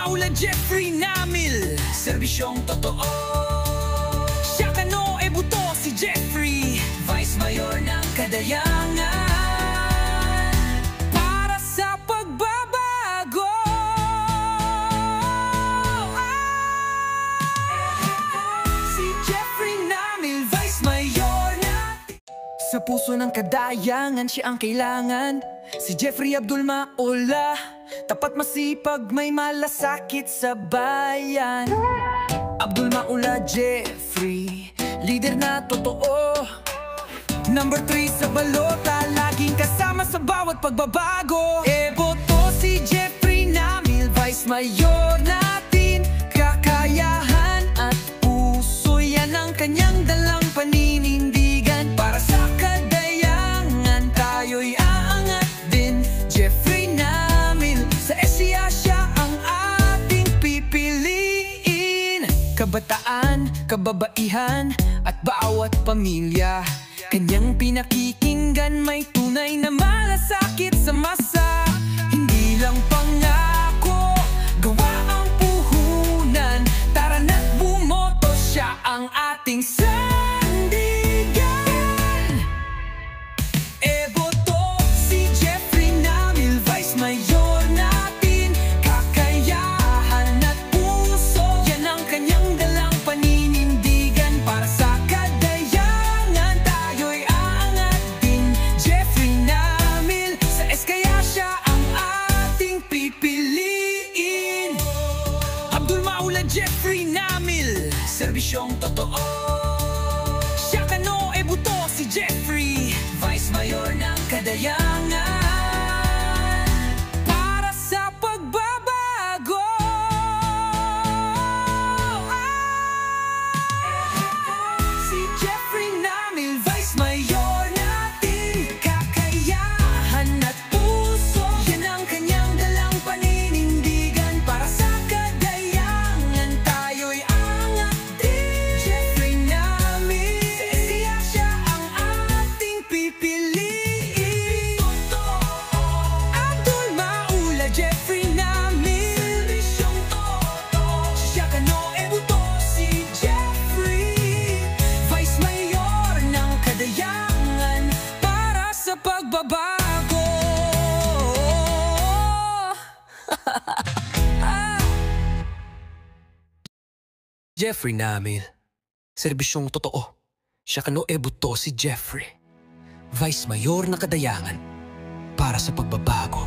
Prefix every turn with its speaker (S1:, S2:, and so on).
S1: Maula Jeffrey Namil, serbisyong totoo. Siya kano e buto si Jeffrey, Vice Mayor ng Kadayangan. Para sa pagbabago. Si Jeffrey Namil, Vice Mayor natin. Sa puso ng Kadayangan siya ang kailangan. Si Jeffrey Abdul Maula, tapat masipag may malasakit sa bayan. Abdul Maula Jeffrey, leader na totoo. Number 3 sa balota, laging kasama sa bawat pagbabago. Boto si Jeffrey Namil, Vice Mayor natin. Kakayahan at puso, yan ang kanyang dalang paninindigan. Para sa Kadayangan, tayo'y aangat din. Jeffrey Namil, sa SCA siya ang ating pipiliin. Kabataan, kababaihan at bawat pamilya, kanyang pinakikinggan, may tunay na malasakit sa masa. Hindi lang pangako, gawa ang puhunan. Tara na't bumoto, siya ang ating sandigan. Boto si Jeffrey Namil, Vice Mayor natin. Kakayahan at puso, yan ang kanyang dalang paninindigan. Para sa Kadayangan, tayo'y aangat din. Jeffrey Namil, sa kaya siya ang ating pipiliin. Abdul Maula Jeffrey Namil, serbisyong totoo. Siya kano e buto si Jeffrey, Vice Mayor ng Kadayangan. Para sa pagbabago. Si Jeffrey Namil, Vice Mayor natin. Kakayahan at puso, yan ang kanyang dalang paninindigan. Para sa Kadayangan, tayo'y angat din. Jeffrey Namil, sa SCA siya ang ating pipiliin. Abdul Maula Jeffrey Namil, serbisyong totoo. Siya kano e buto si Jeffrey, Vice Mayor ng Kadayangan. Para sa pagbabago. Jeffrey Namil, serbisyong totoo. Siya kano e buto si Jeffrey, Vice Mayor ng Kadayangan. Para sa pagbabago.